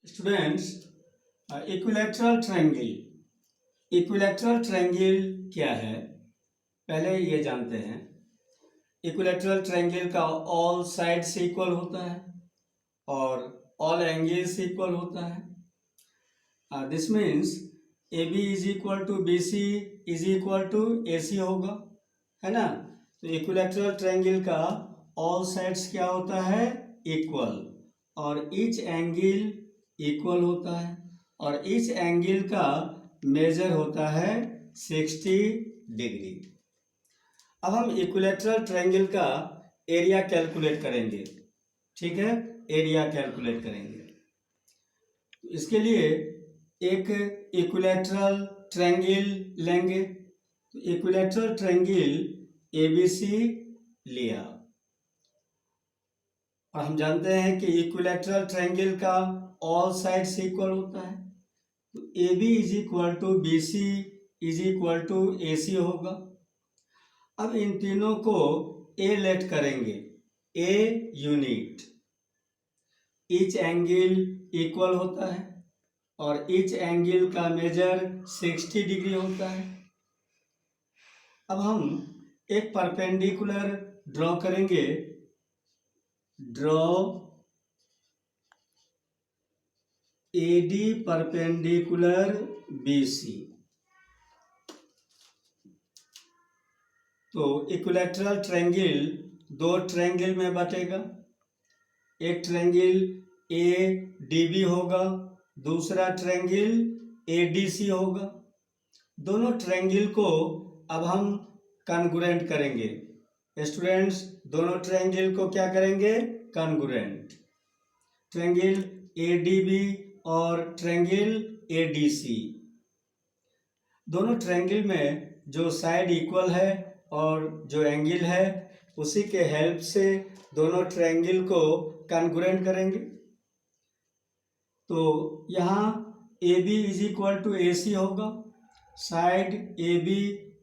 Students, equilateral triangle क्या है पहले ये जानते हैं। इक्विलैटरल ट्रायंगल का ऑल साइड्स इक्वल होता है और ऑल एंगल्स इक्वल होता है। This means A B is equal to B C is equal to A C होगा, है ना। तो इक्विलैटरल ट्रायंगल का ऑल साइड्स क्या होता है? इक्वल, और ईच एंगल इक्वल होता है और ईच एंगल का मेजर होता है 60 डिग्री। अब हम इक्विलैटरल ट्रायंगल का एरिया कैलकुलेट करेंगे, ठीक है। एरिया कैलकुलेट करेंगे, तो इसके लिए एक इक्विलैटरल ट्रायंगल लेंगे। तो इक्विलैटरल ट्रायंगल एबीसी लिया, और हम जानते हैं कि इक्विलैटरल ट्रायंगल का ऑल साइड्स इक्वल होता है। तो A B is equal to B C is equal to A C होगा। अब इन तीनों को ए लेट करेंगे, a unit. Each angle equal होता है और ईच एंगल का मेजर 60 डिग्री होता है। अब हम एक परपेंडिकुलर ड्रॉ करेंगे। Draw AD perpendicular BC। तो इक्विलैटरल ट्रायंगल दो ट्रायंगल में बटेगा। एक ट्रायंगल ADB होगा, दूसरा ट्रायंगल ADC होगा। दोनों ट्रायंगल को अब हम कॉन्ग्रुएंट करेंगे। स्टूडेंट्स, दोनों ट्रायंगल को क्या करेंगे? कॉन्ग्रुएंट। ट्रायंगल ADB और ट्रायंगल ADC, दोनों ट्रायंगल में जो साइड इक्वल है और जो एंगल है उसी के हेल्प से दोनों ट्रायंगल को कॉन्ग्रुएंट करेंगे। तो यहाँ AB is equal to AC होगा, साइड AB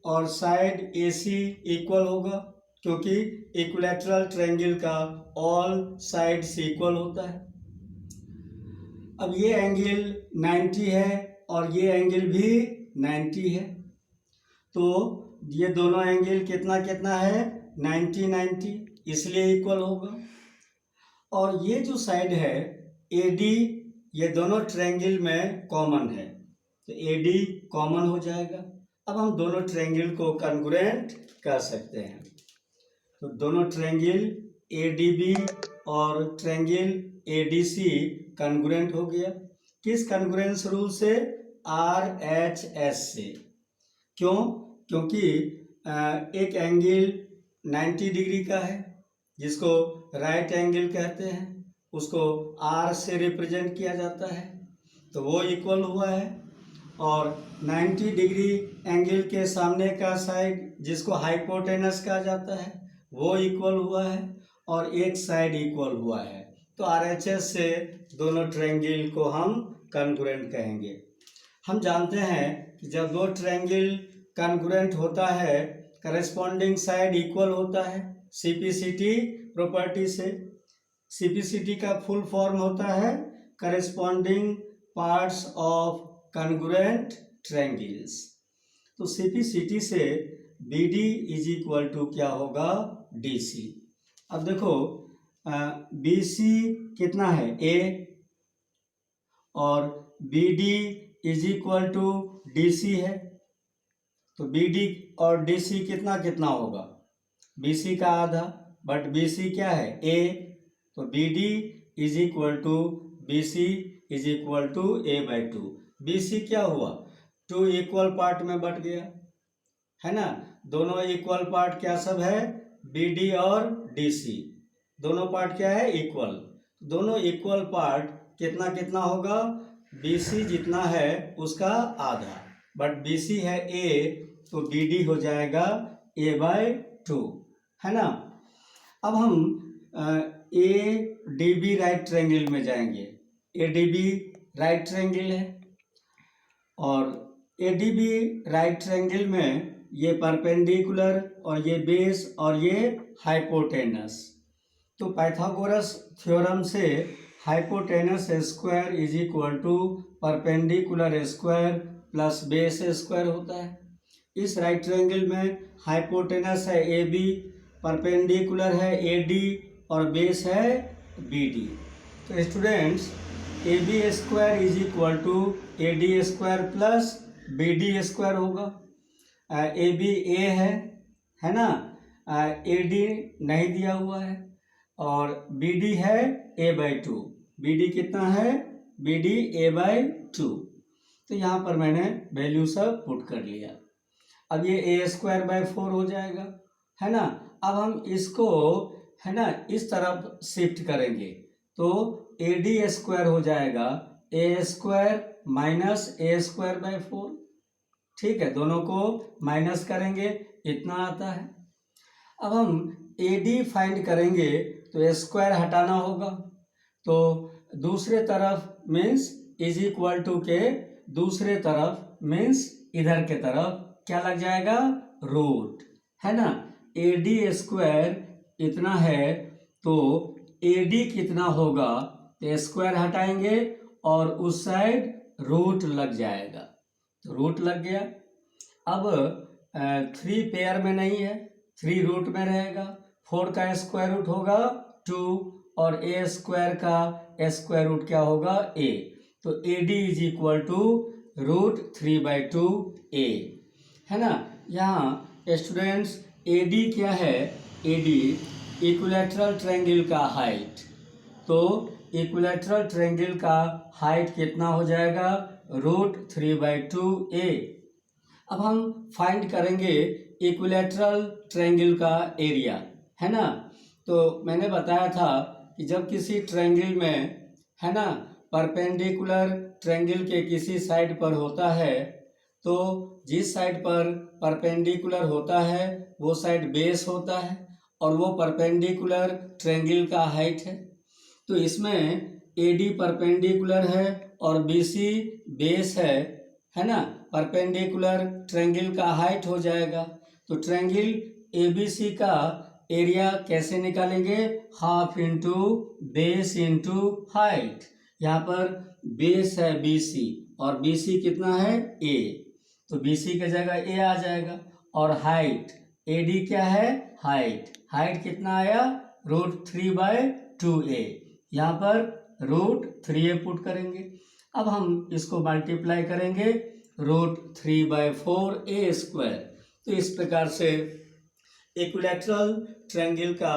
और साइड AC इक्वल होगा, क्योंकि इक्विलैटरल ट्रायंगल का ऑल साइड्स इक्वल होता है। अब ये एंगल 90 है और ये एंगल भी 90 है, तो ये दोनों एंगल कितना कितना है? 90 90, इसलिए इक्वल होगा। और ये जो साइड है AD, ये दोनों ट्रायंगल में कॉमन है, तो AD कॉमन हो जाएगा। अब हम दोनों ट्रायंगल को कॉन्ग्रुएंट कर सकते हैं। तो दोनों ट्रायंगल ADB और ट्रायंगल ADC कॉन्ग्रुएंट हो गया। किस कॉन्ग्रुएंस रूल से? RHS से। क्यों? क्योंकि एक एंगल 90 डिग्री का है जिसको राइट एंगल कहते हैं, उसको R से रिप्रेजेंट किया जाता है, तो वो इक्वल हुआ है। और 90 डिग्री एंगल के सामने का साइड जिसको हाइपोटेनस कहा जाता है वो इक्वल हुआ है और एक साइड इक्वल हुआ है। तो RHS से दोनों ट्रायंगल को हम कॉन्ग्रुएंट कहेंगे। हम जानते हैं कि जब दो ट्रायंगल कॉन्ग्रुएंट होता है, करस्पॉन्डिंग साइड इक्वल होता है CPCT प्रॉपर्टी से। CPCT का फुल फॉर्म होता है corresponding parts of congruent triangles. तो CPCT से BD इज इक्वल टू क्या होगा? DC। अब देखो BC कितना है? A, और BD is equal to DC है, तो BD और DC कितना कितना होगा? BC का आधा, बट BC क्या है? A, तो BD is equal to BC is equal to A/2। BC क्या हुआ? 2 इक्वल पार्ट में बट गया, है ना। दोनों इक्वल पार्ट क्या सब है? BD और DC, दोनों पार्ट क्या है? इक्वल। दोनों इक्वल पार्ट कितना कितना होगा? BC जितना है उसका आधा, बट BC है A, तो BD हो जाएगा A/2, है ना। अब हम ADB राइट ट्रायंगल में जाएंगे। ADB राइट ट्रायंगल है और ADB राइट ट्रायंगल में ये परपेंडिकुलर और ये बेस और ये हाइपोटेनस। तो पाइथागोरस थ्योरम से hypotenuse square is equal to perpendicular square plus base square होता है। इस राइट ट्रायंगल में हाइपोटेनस है ए बी, परपेंडिकुलर है ए डी और बेस है बी डी। तो students A B square is equal to A D square plus B D square होगा। ए बी ए है ना, ए डी नहीं दिया हुआ है और बी डी है a by two. B D कितना है, B D a by two. तो यहाँ पर मैंने वैल्यू सब पुट कर लिया। अब ये ए स्क्वायर बाई 4 हो जाएगा, है ना। अब हम इसको, है ना, इस तरफ शिफ्ट करेंगे तो ए डी स्क्वायर हो जाएगा a square minus a square by 4। ठीक है, दोनों को माइनस करेंगे, इतना आता है। अब हम ए डी फाइंड करेंगे तो स्क्वायर हटाना होगा, तो दूसरे तरफ मीन्स इज इक्वल टू के दूसरे तरफ मीन्स इधर के तरफ क्या लग जाएगा, रूट, है ना। ए डी स्क्वायर इतना है तो ए डी कितना होगा, तो स्क्वायर हटाएंगे और उस साइड रूट लग जाएगा, तो रूट लग गया। अब 3 पेयर में नहीं है, 3 रूट में रहेगा। 4 का स्क्वायर रूट होगा 2 और ए स्क्वायर का स्क्वायर रूट क्या होगा, ए। तो A D is equal to root 3/2 a, है ना। यहाँ स्टूडेंट्स ए डी क्या है, ए डी इक्विलैटरल ट्रायंगल का हाइट। तो इक्विलैटरल ट्रायंगल का हाइट कितना हो जाएगा, रूट 3/2 ए। अब हम फाइंड करेंगे इक्विलैटरल ट्रायंगल का एरिया, है ना। तो मैंने बताया था कि जब किसी ट्रायंगल में, है ना, परपेंडिकुलर ट्रायंगल के किसी साइड पर होता है तो जिस साइड पर परपेंडिकुलर होता है वो साइड बेस होता है और वो परपेंडिकुलर ट्रायंगल का हाइट है। तो इसमें ए डी परपेंडिकुलर है और बी सी बेस है ना। परपेंडिकुलर ट्रायंगल का हाइट हो जाएगा। तो ट्रायंगल ए बी सी का एरिया कैसे निकालेंगे, half into base into height. यहाँ पर बेस है बी सी और बी सी कितना है, ए, तो बी सी की जगह ए आ जाएगा। और हाइट ए डी क्या है, हाइट कितना आया, रूट 3/2 ए। यहाँ पर रूट 3a पुट करेंगे। अब हम इसको मल्टीप्लाई करेंगे रूट 3/4 ए स्क्वायर। तो इस प्रकार से इक्विलैटरल ट्रायंगल का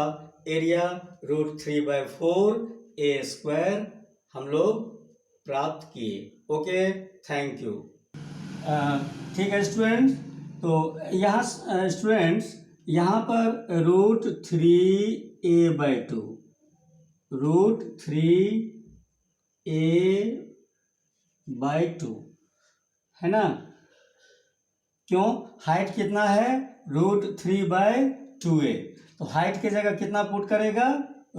एरिया रूट 3/4 ए स्क्वायर हम लोग प्राप्त किए। Okay, thank you. ठीक है स्टूडेंट्स, तो यहाँ स्टूडेंट्स यहाँ पर रूट 3a/2, रूट 3a/2, है ना। क्यों, हाइट कितना है, रूट 3/2a। तो हाइट की जगह कितना पुट करेगा,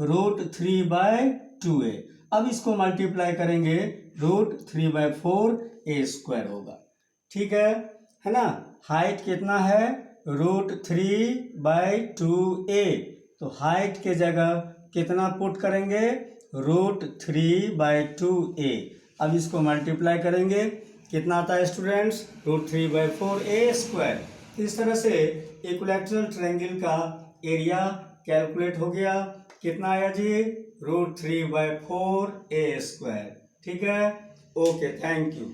रूट 3/2a। अब इसको मल्टीप्लाई करेंगे, रूट 3/4 ए स्क्वायर होगा। ठीक है ना। हाइट कितना है, रूट 3/2a। तो हाइट के जगह कितना पुट करेंगे, रूट 3/2a। अब इसको मल्टीप्लाई करेंगे, कितना आता है स्टूडेंट्स, रूट 3/4 ए स्क्वायर। इस तरह से इक्विलैटरल ट्रायंगल का एरिया कैलकुलेट हो गया। कितना आया जी, रूट 3/4 ए स्क्वायर। ठीक है, ओके, थैंक यू।